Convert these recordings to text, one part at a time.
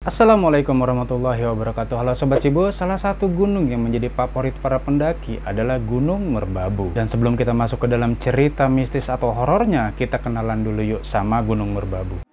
Assalamualaikum warahmatullahi wabarakatuh. Halo Sobat Cibo, salah satu gunung yang menjadi favorit para pendaki adalah Gunung Merbabu. Dan sebelum kita masuk ke dalam cerita mistis atau horornya, kita kenalan dulu yuk sama Gunung Merbabu.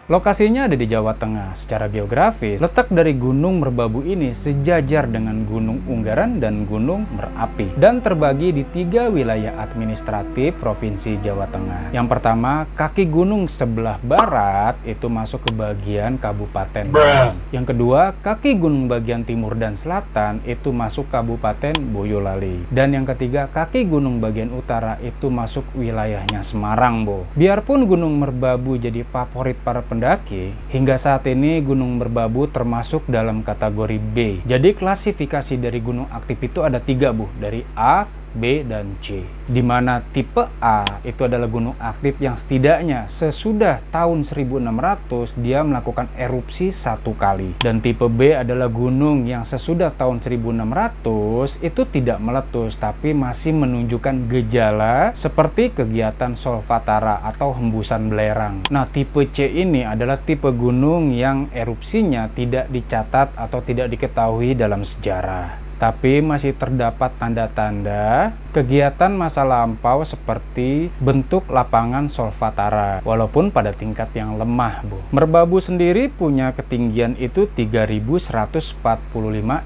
Lokasinya ada di Jawa Tengah. Secara geografis, letak dari Gunung Merbabu ini sejajar dengan Gunung Unggaran dan Gunung Merapi, dan terbagi di 3 wilayah administratif Provinsi Jawa Tengah. Yang pertama, kaki gunung sebelah barat itu masuk ke bagian Kabupaten Ngawi. Yang kedua, kaki gunung bagian timur dan selatan itu masuk Kabupaten Boyolali. Dan yang ketiga, kaki gunung bagian utara itu masuk wilayahnya Semarang, Bo. Biarpun Gunung Merbabu jadi favorit para pendaki, hingga saat ini Gunung Merbabu termasuk dalam kategori B. Jadi klasifikasi dari gunung aktif itu ada 3, Bu, dari A, B, dan C. Di mana tipe A itu adalah gunung aktif yang setidaknya sesudah tahun 1600 dia melakukan erupsi 1 kali. Dan tipe B adalah gunung yang sesudah tahun 1600 itu tidak meletus tapi masih menunjukkan gejala seperti kegiatan solfatara atau hembusan belerang. Nah, tipe C ini adalah tipe gunung yang erupsinya tidak dicatat atau tidak diketahui dalam sejarah, tapi masih terdapat tanda-tanda kegiatan masa lampau seperti bentuk lapangan solfatara, walaupun pada tingkat yang lemah, Bu. Merbabu sendiri punya ketinggian itu 3145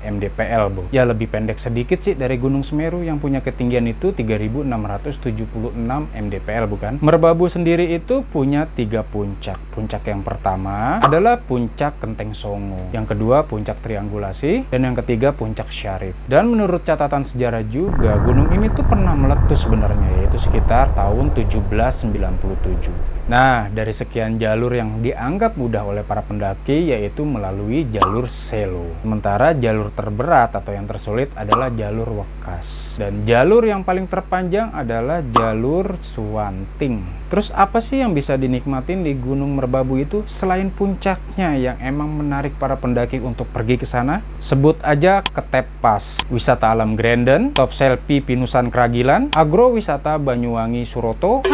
mdpl, Bu. Ya, lebih pendek sedikit sih dari Gunung Semeru yang punya ketinggian itu 3676 mdpl, bukan? Merbabu sendiri itu punya 3 puncak. Puncak yang pertama adalah Puncak Kenteng Songo, yang kedua Puncak Triangulasi, dan yang ketiga Puncak Syarif. Dan menurut catatan sejarah juga, gunung ini tuh pernah meletus sebenarnya, yaitu sekitar tahun 1797. Nah, dari sekian jalur yang dianggap mudah oleh para pendaki, yaitu melalui jalur Selo. Sementara jalur terberat atau yang tersulit adalah jalur Wekas. Dan jalur yang paling terpanjang adalah jalur Suwanting. Terus apa sih yang bisa dinikmatin di Gunung Merbabu itu selain puncaknya yang emang menarik para pendaki untuk pergi ke sana? Sebut aja Ketep Pass, wisata alam Grenden, Top Selfie Pinusan Kragilan, agrowisata Banyuwangi Suroto,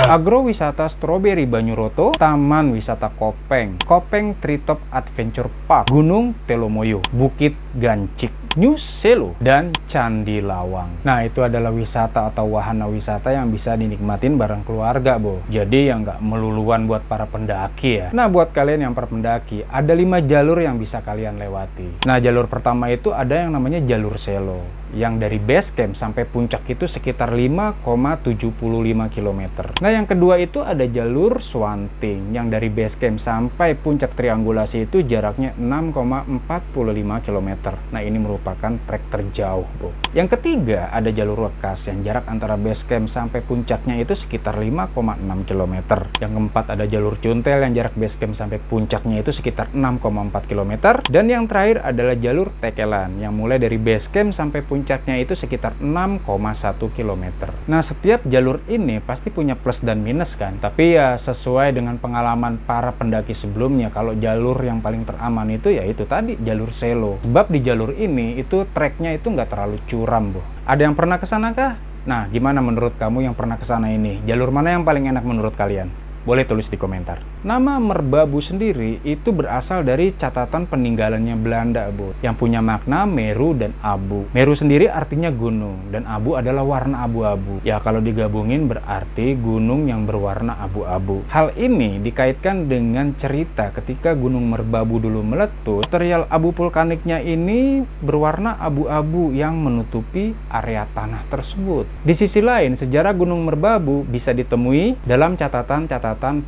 agrowisata Stroberi Banyuroto, Taman Wisata Kopeng, Kopeng Treetop Adventure Park, Gunung Telomoyo, Bukit Gancik, New Selo, dan Candi Lawang. Nah, itu adalah wisata atau wahana wisata yang bisa dinikmatin bareng keluarga, Bo. Jadi yang nggak meluluan buat para pendaki ya. Nah, buat kalian yang para pendaki, ada 5 jalur yang bisa kalian lewati. Nah, jalur pertama itu ada yang namanya jalur Selo, yang dari base camp sampai puncak itu sekitar 5,75 km. Nah, yang kedua itu ada jalur Suwanting, yang dari base camp sampai puncak Triangulasi itu jaraknya 6,45 km. Nah, ini merupakan trek terjauh, Bu. Yang ketiga ada jalur Wekas, yang jarak antara base camp sampai puncaknya itu sekitar 5,6 km. Yang keempat ada jalur Cuntel, yang jarak base camp sampai puncaknya itu sekitar 6,4 km. Dan yang terakhir adalah jalur Tekelan, yang mulai dari base camp sampai puncaknya itu sekitar 6,1 km. Nah, setiap jalur ini pasti punya plus dan minus kan, tapi ya sesuai dengan pengalaman para pendaki sebelumnya, kalau jalur yang paling teraman itu ya itu tadi, jalur Selo. Sebab di jalur ini itu treknya itu nggak terlalu curam, Bu. Ada yang pernah kesana kah? Nah, gimana menurut kamu yang pernah kesana ini? Jalur mana yang paling enak menurut kalian? Boleh tulis di komentar. Nama Merbabu sendiri itu berasal dari catatan peninggalannya Belanda, Bu, yang punya makna Meru dan Abu. Meru sendiri artinya gunung, dan Abu adalah warna abu-abu. Ya, kalau digabungin berarti gunung yang berwarna abu-abu. Hal ini dikaitkan dengan cerita ketika Gunung Merbabu dulu meletus, material abu vulkaniknya ini berwarna abu-abu yang menutupi area tanah tersebut. Di sisi lain, sejarah Gunung Merbabu bisa ditemui dalam catatan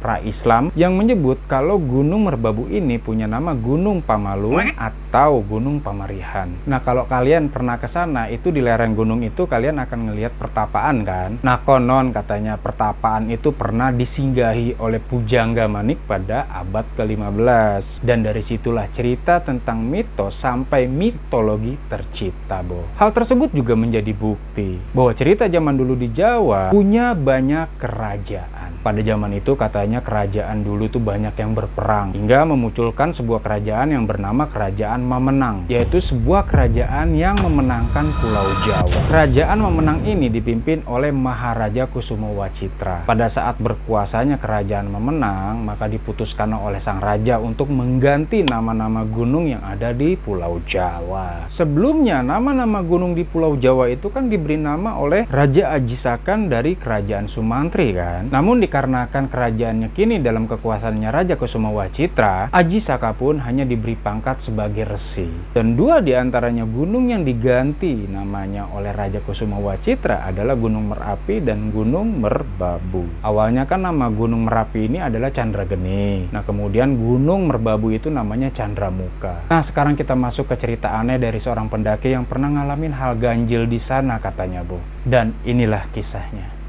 pra-Islam yang menyebut kalau Gunung Merbabu ini punya nama Gunung Pamalu atau Gunung Pamarihan. Nah, kalau kalian pernah ke sana, itu di lereng gunung itu kalian akan ngelihat pertapaan kan. Nah, konon katanya pertapaan itu pernah disinggahi oleh Pujangga Manik pada abad ke-15. Dan dari situlah cerita tentang mitos sampai mitologi tercipta, Bo. Hal tersebut juga menjadi bukti bahwa cerita zaman dulu di Jawa punya banyak kerajaan. Pada zaman itu katanya kerajaan dulu tuh banyak yang berperang, hingga memunculkan sebuah kerajaan yang bernama Kerajaan Mamenang, yaitu sebuah kerajaan yang memenangkan Pulau Jawa. Kerajaan Mamenang ini dipimpin oleh Maharaja Kusumowacitra. Pada saat berkuasanya Kerajaan Mamenang, maka diputuskan oleh sang raja untuk mengganti nama-nama gunung yang ada di Pulau Jawa. Sebelumnya, nama-nama gunung di Pulau Jawa itu kan diberi nama oleh Raja Aji Sakan dari Kerajaan Sumantri kan. Namun dikarenakan kerajaannya kini dalam kekuasaannya Raja Kusumowacitra, Aji Saka pun hanya diberi pangkat sebagai resi. Dan dua di antaranya gunung yang diganti namanya oleh Raja Kusumowacitra adalah Gunung Merapi dan Gunung Merbabu. Awalnya kan nama Gunung Merapi ini adalah Candrageni. Nah, kemudian Gunung Merbabu itu namanya Candramuka. Nah, sekarang kita masuk ke cerita aneh dari seorang pendaki yang pernah ngalamin hal ganjil di sana katanya, Bu. Dan inilah kisahnya.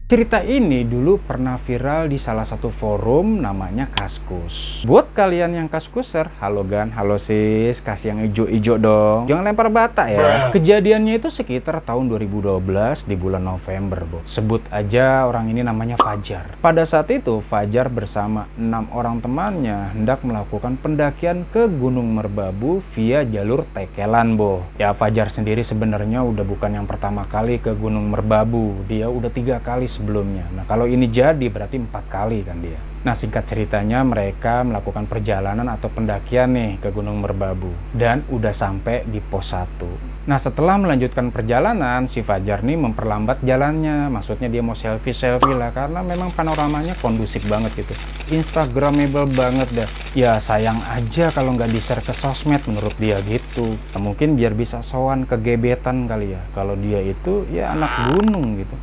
Cerita ini dulu pernah viral di salah satu forum namanya Kaskus. Buat kalian yang kaskuser, halo Gan, halo sis, kasih yang ijo-ijo dong. Jangan lempar bata ya. Kejadiannya itu sekitar tahun 2012 di bulan November, Bu. Sebut aja orang ini namanya Fajar. Pada saat itu, Fajar bersama 6 orang temannya hendak melakukan pendakian ke Gunung Merbabu via jalur Tekelan, Bu. Ya, Fajar sendiri sebenarnya udah bukan yang pertama kali ke Gunung Merbabu. Dia udah 3 kali sebelumnya. Nah, kalau ini jadi berarti 4 kali kan dia. Nah, singkat ceritanya mereka melakukan perjalanan atau pendakian nih ke Gunung Merbabu dan udah sampai di pos 1. Nah, setelah melanjutkan perjalanan, si Fajar nih memperlambat jalannya. Maksudnya dia mau selfie lah karena memang panoramanya kondusif banget gitu. Instagramable banget dah. Ya sayang aja kalau nggak di-share ke sosmed menurut dia gitu. Nah, mungkin biar bisa sowan ke gebetan kali ya. Kalau dia itu ya anak gunung gitu.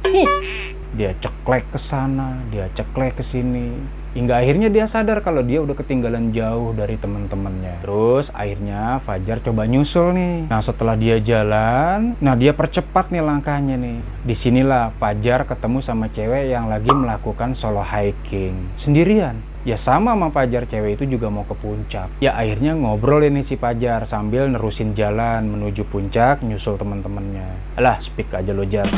Dia ceklek ke sana, dia ceklek ke sini. Hingga akhirnya dia sadar kalau dia udah ketinggalan jauh dari teman-temannya. Terus akhirnya Fajar coba nyusul nih. Nah, setelah dia jalan, nah dia percepat nih langkahnya nih. Disinilah Fajar ketemu sama cewek yang lagi melakukan solo hiking sendirian. Ya sama Fajar, cewek itu juga mau ke puncak. Ya akhirnya ngobrol ini si Fajar sambil nerusin jalan menuju puncak nyusul teman-temannya. Alah, speak aja lo Jar.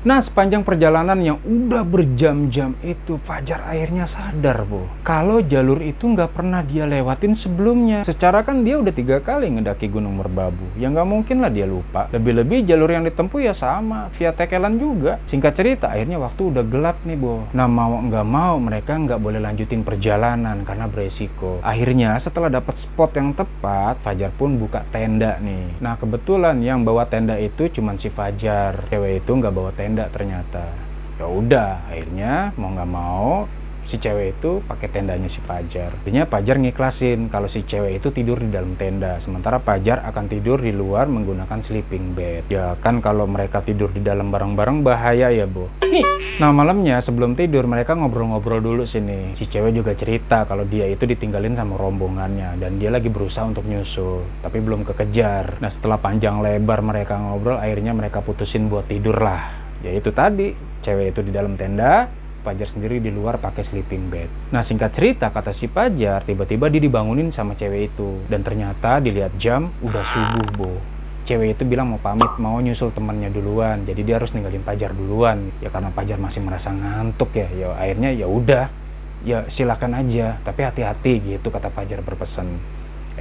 Nah, sepanjang perjalanan yang udah berjam-jam itu, Fajar akhirnya sadar, Bu, kalau jalur itu nggak pernah dia lewatin sebelumnya. Secara kan dia udah 3 kali ngedaki Gunung Merbabu. Ya nggak mungkin lah dia lupa. Lebih-lebih jalur yang ditempuh ya sama, via Tekelan juga. Singkat cerita, akhirnya waktu udah gelap nih, Bu. Nah, mau nggak mau mereka nggak boleh lanjutin perjalanan karena beresiko. Akhirnya setelah dapat spot yang tepat, Fajar pun buka tenda nih. Nah, kebetulan yang bawa tenda itu cuman si Fajar. Cewek itu nggak bawa tenda ternyata. Ya udah, akhirnya mau nggak mau si cewek itu pakai tendanya si Fajar. Akhirnya Fajar ngiklasin kalau si cewek itu tidur di dalam tenda, sementara Fajar akan tidur di luar menggunakan sleeping bed. Ya kan kalau mereka tidur di dalam bareng-bareng bahaya ya, Bu. Nah, malamnya sebelum tidur mereka ngobrol-ngobrol dulu sini. Si cewek juga cerita kalau dia itu ditinggalin sama rombongannya dan dia lagi berusaha untuk nyusul, tapi belum kekejar. Nah, setelah panjang lebar mereka ngobrol, akhirnya mereka putusin buat tidur lah. Ya itu tadi, cewek itu di dalam tenda, Fajar sendiri di luar pakai sleeping bed. Nah, singkat cerita, kata si Fajar, tiba-tiba dia dibangunin sama cewek itu. Dan ternyata dilihat jam, udah subuh, Bu. Cewek itu bilang mau pamit, mau nyusul temannya duluan. Jadi dia harus ninggalin Fajar duluan. Ya karena Fajar masih merasa ngantuk ya. Ya akhirnya ya udah, ya silakan aja. Tapi hati-hati gitu, kata Fajar berpesan.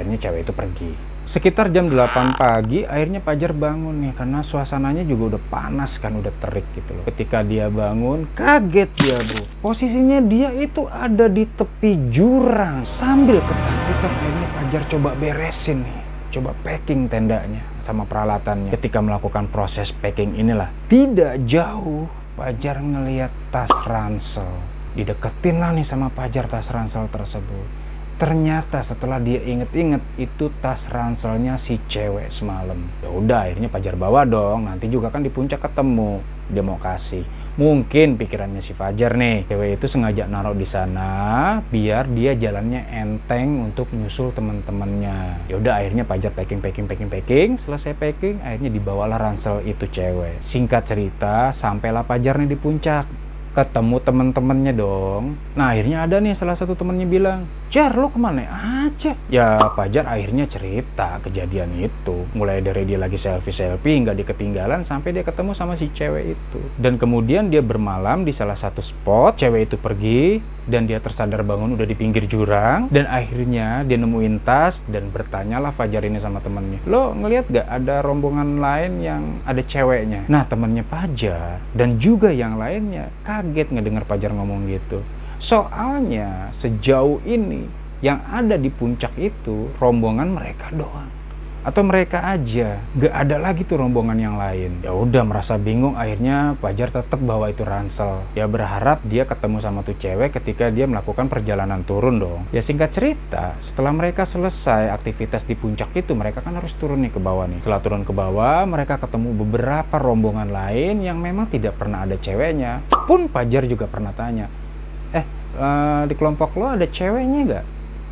Akhirnya cewek itu pergi. Sekitar jam 8 pagi, akhirnya Fajar bangun nih. Karena suasananya juga udah panas kan, udah terik gitu loh. Ketika dia bangun, kaget dia, Bu. Posisinya dia itu ada di tepi jurang. Sambil ketakutan, akhirnya Fajar coba beresin nih. Coba packing tendanya sama peralatannya. Ketika melakukan proses packing inilah, tidak jauh Fajar ngelihat tas ransel. Dideketin lah nih sama Fajar tas ransel tersebut. Ternyata setelah dia inget-inget itu tas ranselnya si cewek semalam. Ya udah, akhirnya Fajar bawa dong. Nanti juga kan di puncak ketemu. Dia mau kasih. Mungkin pikirannya si Fajar nih, cewek itu sengaja naruh di sana biar dia jalannya enteng untuk nyusul teman-temannya. Ya udah, akhirnya Fajar packing. Selesai packing, akhirnya dibawalah ransel itu cewek. Singkat cerita, sampailah Fajar nih di puncak. Ketemu teman-temannya dong. Nah, akhirnya ada nih salah satu temannya bilang, Jar, lo kemana aja? Ya Fajar akhirnya cerita kejadian itu. Mulai dari dia lagi selfie nggak diketinggalan sampai dia ketemu sama si cewek itu. Dan kemudian dia bermalam di salah satu spot. Cewek itu pergi dan dia tersadar bangun udah di pinggir jurang. Dan akhirnya dia nemuin tas dan bertanyalah Fajar ini sama temennya. Lo ngelihat gak ada rombongan lain yang ada ceweknya? Nah temennya Fajar dan juga yang lainnya kaget ngedenger Fajar ngomong gitu. Soalnya sejauh ini yang ada di puncak itu rombongan mereka doang. Atau mereka aja, gak ada lagi tuh rombongan yang lain. Ya udah merasa bingung, akhirnya Fajar tetap bawa itu ransel. Ya berharap dia ketemu sama tuh cewek ketika dia melakukan perjalanan turun dong. Ya singkat cerita, setelah mereka selesai aktivitas di puncak itu, mereka kan harus turun nih ke bawah nih. Setelah turun ke bawah, mereka ketemu beberapa rombongan lain yang memang tidak pernah ada ceweknya. Pun Fajar juga pernah tanya, di kelompok lo ada ceweknya gak?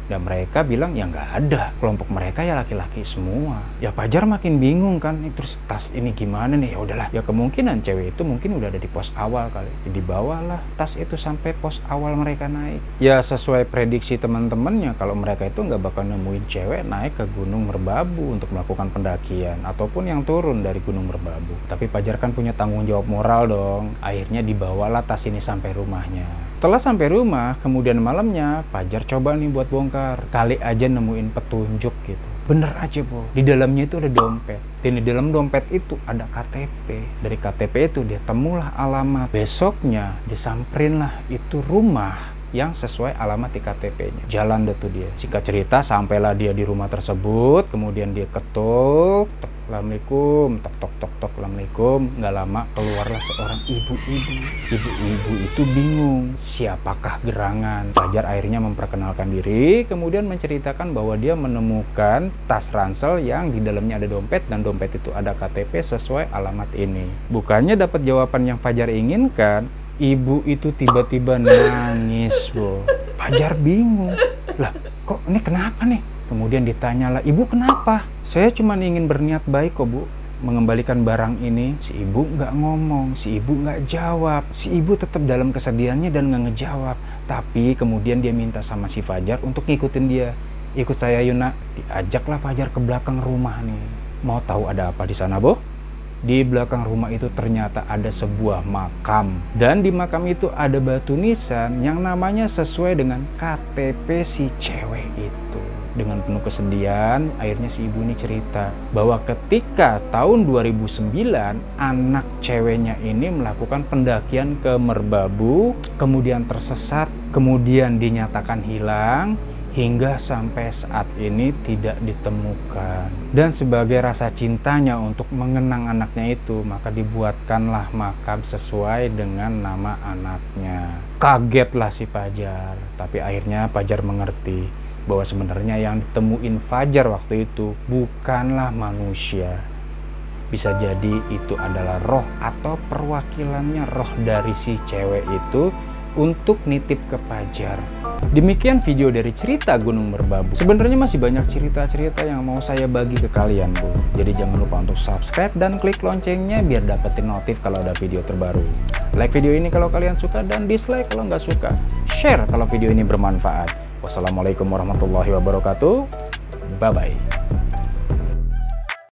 Dan mereka bilang ya nggak ada, kelompok mereka ya laki-laki semua. Ya Fajar makin bingung kan, terus tas ini gimana nih? Ya udahlah, ya kemungkinan cewek itu mungkin udah ada di pos awal kali. Ya dibawalah tas itu sampai pos awal mereka naik. Ya sesuai prediksi teman-temannya, kalau mereka itu nggak bakal nemuin cewek naik ke Gunung Merbabu untuk melakukan pendakian ataupun yang turun dari Gunung Merbabu. Tapi Fajar kan punya tanggung jawab moral dong. Akhirnya dibawalah tas ini sampai rumahnya. Setelah sampai rumah, kemudian malamnya Fajar coba nih buat bongkar. Kali aja nemuin petunjuk gitu. Bener aja, Bo. Di dalamnya itu ada dompet. Dan di dalam dompet itu ada KTP. Dari KTP itu dia temulah alamat. Besoknya disamperinlah itu rumah yang sesuai alamat di KTP-nya. Jalan deh tuh dia. Singkat cerita, sampailah dia di rumah tersebut. Kemudian dia ketuk, tok, Assalamualaikum, tok tok tok tok, Assalamualaikum. Nggak lama keluarlah seorang ibu-ibu. Ibu-ibu itu bingung, siapakah gerangan? Fajar akhirnya memperkenalkan diri, kemudian menceritakan bahwa dia menemukan tas ransel yang di dalamnya ada dompet dan dompet itu ada KTP sesuai alamat ini. Bukannya dapat jawaban yang Fajar inginkan, ibu itu tiba-tiba nangis, Bo. Fajar bingung. Lah, kok ini kenapa nih? Kemudian ditanyalah, ibu kenapa? Saya cuma ingin berniat baik kok, Bu. Mengembalikan barang ini. Si ibu nggak ngomong, si ibu nggak jawab. Si ibu tetap dalam kesedihannya dan nggak ngejawab. Tapi kemudian dia minta sama si Fajar untuk ngikutin dia. Ikut saya Yuna. Diajaklah Fajar ke belakang rumah nih. Mau tahu ada apa di sana, Bo? Di belakang rumah itu ternyata ada sebuah makam. Dan di makam itu ada batu nisan yang namanya sesuai dengan KTP si cewek itu. Dengan penuh kesedihan, akhirnya si ibu ini cerita bahwa ketika tahun 2009, anak ceweknya ini melakukan pendakian ke Merbabu, kemudian tersesat, kemudian dinyatakan hilang, hingga sampai saat ini tidak ditemukan. Dan sebagai rasa cintanya untuk mengenang anaknya itu, maka dibuatkanlah makam sesuai dengan nama anaknya. Kagetlah si Fajar, tapi akhirnya Fajar mengerti bahwa sebenarnya yang ditemuin Fajar waktu itu bukanlah manusia. Bisa jadi itu adalah roh atau perwakilannya roh dari si cewek itu untuk nitip ke Fajar. Demikian video dari cerita Gunung Merbabu. Sebenarnya masih banyak cerita-cerita yang mau saya bagi ke kalian, Bu. Jadi jangan lupa untuk subscribe dan klik loncengnya biar dapetin notif kalau ada video terbaru. Like video ini kalau kalian suka dan dislike kalau nggak suka. Share kalau video ini bermanfaat. Wassalamualaikum warahmatullahi wabarakatuh. Bye-bye.